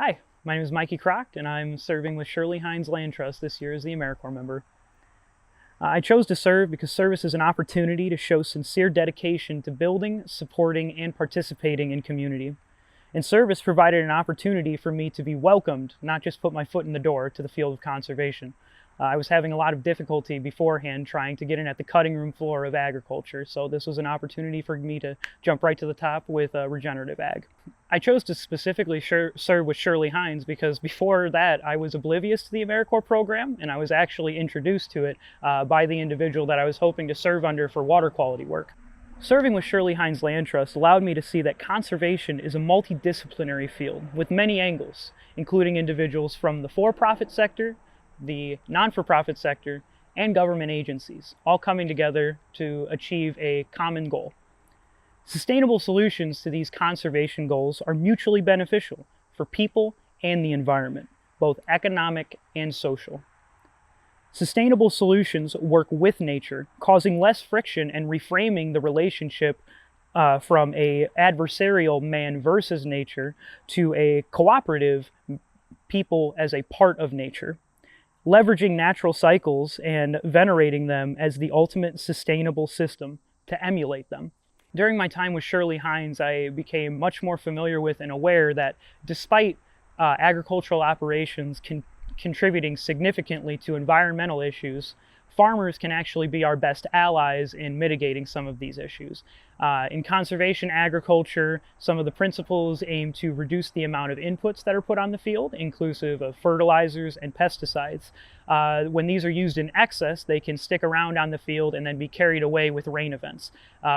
Hi, my name is Mikey and I'm serving with Shirley Heinze Land Trust this year as the AmeriCorps member. I chose to serve because service is an opportunity to show sincere dedication to building, supporting, and participating in community. And service provided an opportunity for me to be welcomed, not just put my foot in the door to the field of conservation. I was having a lot of difficulty beforehand trying to get in at the cutting room floor of agriculture, so this was an opportunity for me to jump right to the top with regenerative ag. I chose to specifically serve with Shirley Heinze because before that I was oblivious to the AmeriCorps program, and I was actually introduced to it by the individual that I was hoping to serve under for water quality work. Serving with Shirley Heinze Land Trust allowed me to see that conservation is a multidisciplinary field with many angles, including individuals from the for-profit sector, the non-for-profit sector, and government agencies, all coming together to achieve a common goal. Sustainable solutions to these conservation goals are mutually beneficial for people and the environment, both economic and social. Sustainable solutions work with nature, causing less friction and reframing the relationship from an adversarial man versus nature to a cooperative people as a part of nature, leveraging natural cycles and venerating them as the ultimate sustainable system to emulate them. During my time with Shirley Heinze, I became much more familiar with and aware that despite agricultural operations contributing significantly to environmental issues, farmers can actually be our best allies in mitigating some of these issues. In conservation agriculture, some of the principles aim to reduce the amount of inputs that are put on the field, inclusive of fertilizers and pesticides. When these are used in excess, they can stick around on the field and then be carried away with rain events.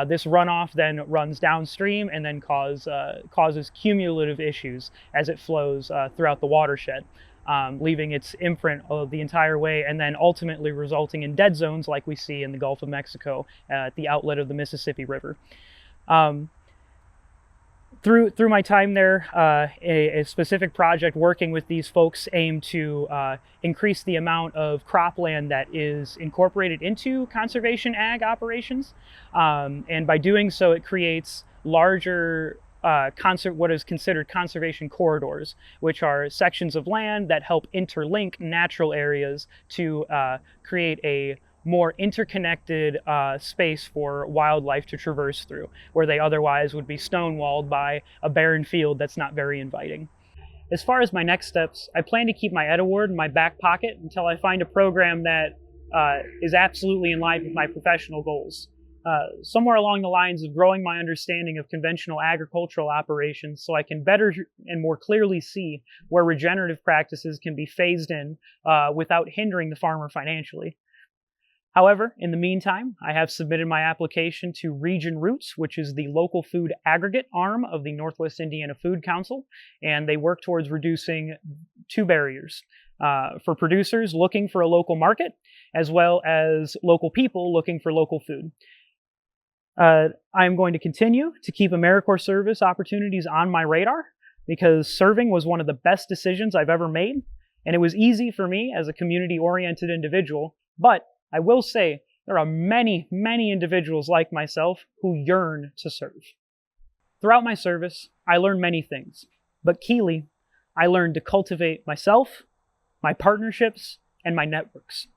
This runoff then runs downstream and then causes cumulative issues as it flows throughout the watershed. Leaving its imprint the entire way, and then ultimately resulting in dead zones like we see in the Gulf of Mexico at the outlet of the Mississippi River. Through my time there, a specific project working with these folks aimed to increase the amount of cropland that is incorporated into conservation ag operations, and by doing so it creates larger what is considered conservation corridors, which are sections of land that help interlink natural areas to create a more interconnected space for wildlife to traverse through, where they otherwise would be stonewalled by a barren field that's not very inviting. As far as my next steps, I plan to keep my Ed Award in my back pocket until I find a program that is absolutely in line with my professional goals. Somewhere along the lines of growing my understanding of conventional agricultural operations so I can better and more clearly see where regenerative practices can be phased in without hindering the farmer financially. However, in the meantime, I have submitted my application to Region Roots, which is the local food aggregate arm of the Northwest Indiana Food Council, and they work towards reducing two barriers for producers looking for a local market, as well as local people looking for local food. I'm going to continue to keep AmeriCorps service opportunities on my radar because serving was one of the best decisions I've ever made, and it was easy for me as a community-oriented individual, but I will say there are many, many individuals like myself who yearn to serve. Throughout my service, I learned many things, but keyly, I learned to cultivate myself, my partnerships, and my networks.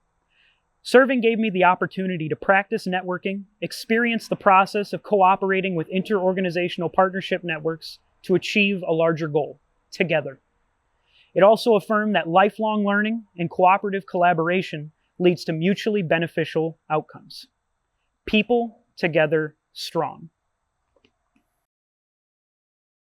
Serving gave me the opportunity to practice networking, experience the process of cooperating with interorganizational partnership networks to achieve a larger goal, together. It also affirmed that lifelong learning and cooperative collaboration leads to mutually beneficial outcomes. People together strong.